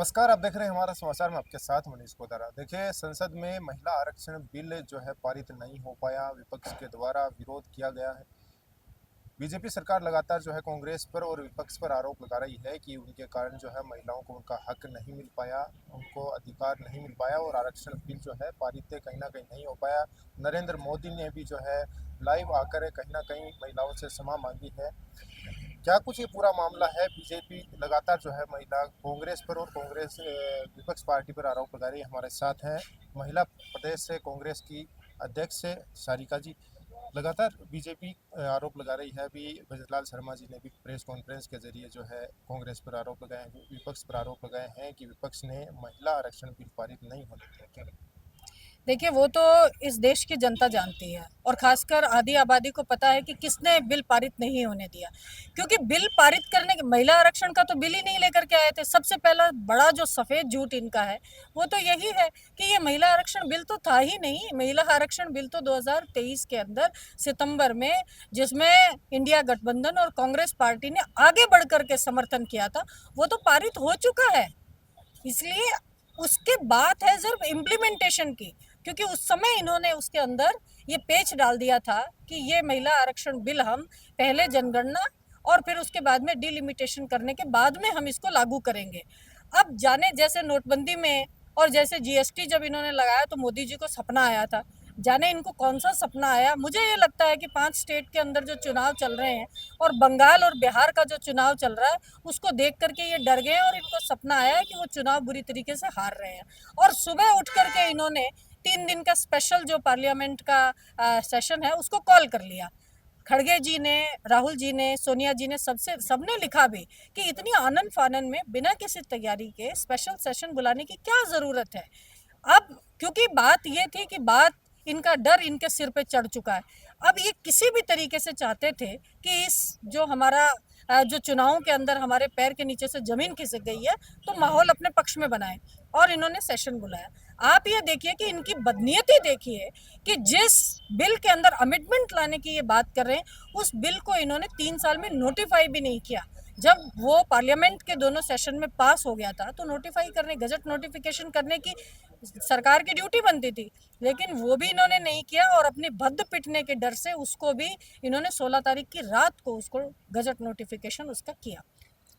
नमस्कार, आप देख रहे हैं हमारा समाचार में आपके साथ मनीष कोदारा। देखिए, संसद में महिला आरक्षण बिल जो है पारित नहीं हो पाया, विपक्ष के द्वारा विरोध किया गया है। बीजेपी सरकार लगातार जो है कांग्रेस पर और विपक्ष पर आरोप लगा रही है कि उनके कारण जो है महिलाओं को उनका हक नहीं मिल पाया, उनको अधिकार नहीं मिल पाया और आरक्षण बिल जो है पारित कहीं ना कहीं नहीं हो पाया। नरेंद्र मोदी ने भी जो है लाइव आकर कहीं ना कहीं महिलाओं से क्षमा मांगी है। क्या कुछ ये पूरा मामला है? बीजेपी लगातार जो है महिला कांग्रेस पर और कांग्रेस विपक्ष पार्टी पर आरोप लगा रही है। हमारे साथ हैं महिला प्रदेश से कांग्रेस की अध्यक्ष है सारिका जी। लगातार बीजेपी आरोप लगा रही है। अभी भजनलाल शर्मा जी ने भी प्रेस कॉन्फ्रेंस के जरिए जो है कांग्रेस पर आरोप लगाए हैं, विपक्ष पर आरोप लगाए हैं कि विपक्ष ने महिला आरक्षण बिल पारित नहीं होने दिया। क्या लगता देखिए, वो तो इस देश की जनता जानती है और खासकर आधी आबादी को पता है कि किसने बिल पारित नहीं होने दिया। क्योंकि बिल पारित करने के महिला आरक्षण का तो बिल ही नहीं लेकर के आए थे। सबसे पहला बड़ा जो सफेद झूठ इनका है वो तो यही है कि ये महिला आरक्षण बिल तो था ही नहीं। महिला आरक्षण बिल तो 2023 के अंदर सितंबर में, जिसमें इंडिया गठबंधन और कांग्रेस पार्टी ने आगे बढ़ करके समर्थन किया था, वो तो पारित हो चुका है। इसलिए उसके बात है सिर्फ इम्प्लीमेंटेशन की। क्योंकि उस समय इन्होंने उसके अंदर ये पेच डाल दिया था कि ये महिला आरक्षण बिल हम पहले जनगणना और फिर उसके बाद में डिलिमिटेशन करने के बाद में हम इसको लागू करेंगे। अब जाने, जैसे नोटबंदी में और जैसे जीएसटी जब इन्होंने लगाया तो मोदी जी को सपना आया था। जाने इनको कौन सा सपना आया। मुझे ये लगता है कि 5 स्टेट के अंदर जो चुनाव चल रहे हैं और बंगाल और बिहार का जो चुनाव चल रहा है, उसको देख करके ये डर गए और इनको सपना आया है कि वो चुनाव बुरी तरीके से हार रहे हैं। और सुबह उठ करके इन्होंने 3 दिन का स्पेशल जो पार्लियामेंट का सेशन है उसको कॉल कर लिया। खड़गे जी ने, राहुल जी ने, सोनिया जी ने, सबने लिखा भी कि इतनी आनन फानन में बिना किसी तैयारी के स्पेशल सेशन बुलाने की क्या ज़रूरत है। अब क्योंकि बात ये थी कि बात इनका डर इनके सिर पे चढ़ चुका है। अब ये किसी भी तरीके से चाहते थे कि इस जो हमारा जो चुनावों के अंदर हमारे पैर के नीचे से जमीन खिसक गई है, तो माहौल अपने पक्ष में बनाए और इन्होंने सेशन बुलाया। आप ये देखिए कि इनकी बदनीयती देखिए कि जिस बिल के अंदर अमेंडमेंट लाने की ये बात कर रहे हैं, उस बिल को इन्होंने 3 साल में नोटिफाई भी नहीं किया। जब वो पार्लियामेंट के दोनों सेशन में पास हो गया था तो नोटिफाई करने, गजट नोटिफिकेशन करने की सरकार की ड्यूटी बनती थी, लेकिन वो भी इन्होंने नहीं किया और अपने भद्द पिटने के डर से उसको भी इन्होंने 16 तारीख की रात को उसको गजट नोटिफिकेशन उसका किया।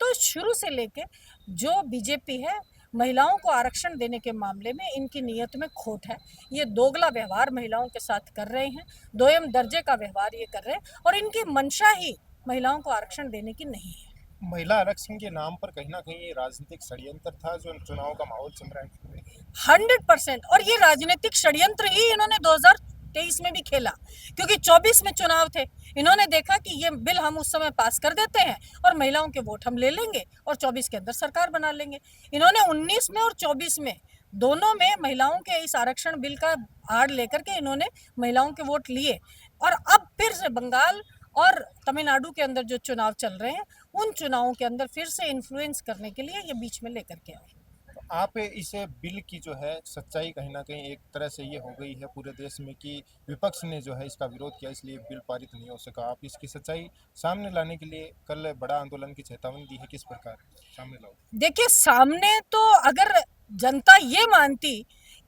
तो शुरू से लेके जो बीजेपी है, महिलाओं को आरक्षण देने के मामले में इनकी नीयत में खोट है। ये दोगला व्यवहार महिलाओं के साथ कर रहे हैं, दोयम दर्जे का व्यवहार ये कर रहे हैं और इनकी मंशा ही महिलाओं को आरक्षण देने की नहीं है। है? महिला आरक्षण के नाम पर कहीं ना कहीं ये राजनीतिक षड्यंत्र था जो चुनाव का माहौल चल रहा है। 100%। और ये राजनीतिक षड्यंत्र ही इन्होंने 2023 में भी खेला, क्योंकि 24 में चुनाव थे। इन्होंने देखा कि ये बिल हम उस समय पास कर देते हैं और महिलाओं के वोट हम ले लेंगे और 24 के अंदर सरकार बना लेंगे। इन्होंने 19 में और 24 में दोनों में महिलाओं के इस आरक्षण बिल का आड़ लेकर के इन्होंने महिलाओं के वोट लिए। और अब फिर से बंगाल और तमिलनाडु के अंदर जो चुनाव चल रहे हैं, उन चुनावों के अंदर फिर से इन्फ्लुएंस करने के लिए ये बीच में लेकर के आए। आप इसे बिल की जो है सच्चाई कहीं ना कहीं एक तरह से ये हो गई है पूरे देश में कि विपक्ष ने जो है इसका विरोध किया, इसलिए बिल पारित नहीं हो सका। आप इसकी सच्चाई सामने लाने के लिए कल बड़ा आंदोलन की चेतावनी दी है, किस प्रकार सामने लाओ? देखिए, सामने तो अगर जनता ये मानती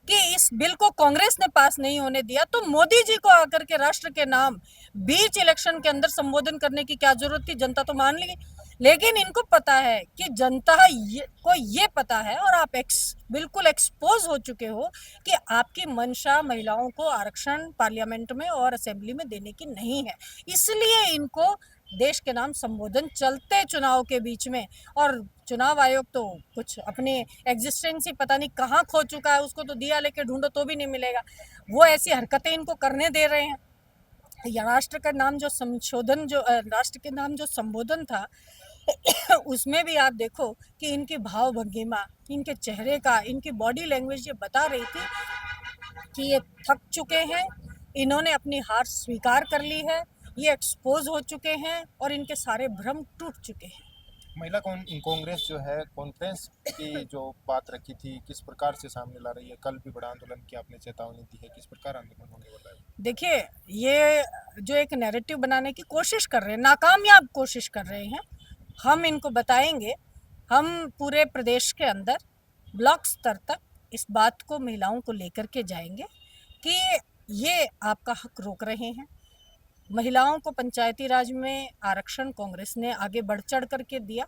कि इस बिल को कांग्रेस ने पास नहीं होने दिया, तो मोदी जी को आकर के राष्ट्र के नाम बीच इलेक्शन के अंदर संबोधन करने की क्या जरूरत थी। जनता तो मान ली। लेकिन इनको पता है कि जनता को ये पता है और आप बिल्कुल एक्सपोज हो चुके हो कि आपकी मंशा महिलाओं को आरक्षण पार्लियामेंट में और असेंबली में देने की नहीं है। इसलिए इनको देश के नाम संबोधन चलते चुनाव के बीच में। और चुनाव आयोग तो कुछ अपने एग्जिस्टेंस ही पता नहीं कहाँ खो चुका है, उसको तो दिया लेके ढूंढो तो भी नहीं मिलेगा। वो ऐसी हरकतें इनको करने दे रहे हैं। या राष्ट्र का नाम जो संशोधन, जो राष्ट्र के नाम जो संबोधन था उसमें भी आप देखो कि इनकी भाव भंगिमा, इनके चेहरे का, इनकी बॉडी लैंग्वेज ये बता रही थी कि ये थक चुके हैं, इन्होंने अपनी हार स्वीकार कर ली है, ये एक्सपोज हो चुके हैं और इनके सारे भ्रम टूट चुके हैं। महिला कांग्रेस जो है कॉन्फ्रेंस की जो बात रखी थी, किस प्रकार से सामने ला रही है? कल भी बड़ा आंदोलन की आपने चेतावनी दी है, किस प्रकार आंदोलन होने वाला है? देखिए, ये जो एक नैरेटिव बनाने की कोशिश कर रहे हैं, नाकामयाब कोशिश कर रहे हैं। हम इनको बताएंगे। हम पूरे प्रदेश के अंदर ब्लॉक स्तर तक इस बात को महिलाओं को लेकर के जाएंगे कि ये आपका हक रोक रहे हैं। महिलाओं को पंचायती राज में आरक्षण कांग्रेस ने आगे बढ़ चढ़ करके दिया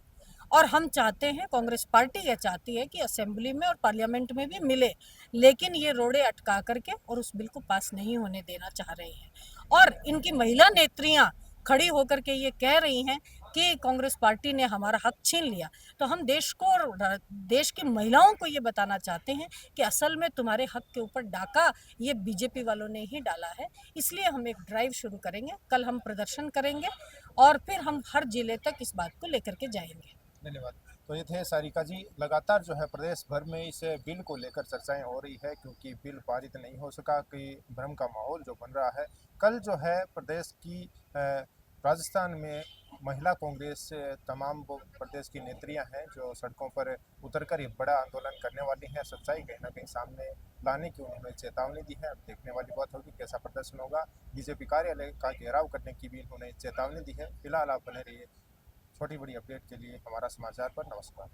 और हम चाहते हैं, कांग्रेस पार्टी यह चाहती है कि असेंबली में और पार्लियामेंट में भी मिले, लेकिन ये रोड़े अटका करके और उस बिल को पास नहीं होने देना चाह रहे हैं। और इनकी महिला नेत्रियां खड़ी होकर के ये कह रही हैं कि कांग्रेस पार्टी ने हमारा हक छीन लिया। तो हम देश को और देश की महिलाओं को ये बताना चाहते हैं कि असल में तुम्हारे हक के ऊपर डाका ये बीजेपी वालों ने ही डाला है। इसलिए हम एक ड्राइव शुरू करेंगे, कल हम प्रदर्शन करेंगे और फिर हम हर जिले तक इस बात को लेकर के जाएंगे। धन्यवाद। तो ये थे सारिका जी। लगातार जो है प्रदेश भर में इस बिल को लेकर चर्चाएं हो रही है, क्योंकि बिल पारित नहीं हो सका कि भ्रम का माहौल जो बन रहा है। कल जो है प्रदेश की राजस्थान में महिला कांग्रेस से तमाम वो प्रदेश की नेत्रियां हैं जो सड़कों पर उतरकर एक बड़ा आंदोलन करने वाली हैं, सच्चाई कहीं ना कहीं सामने लाने की उन्होंने चेतावनी दी है। अब देखने वाली बात होगी कैसा प्रदर्शन होगा। बीजेपी कार्यालय का घेराव करने की भी उन्होंने चेतावनी दी है। फिलहाल आप बने रहिए छोटी बड़ी अपडेट के लिए हमारा समाचार पर। नमस्कार।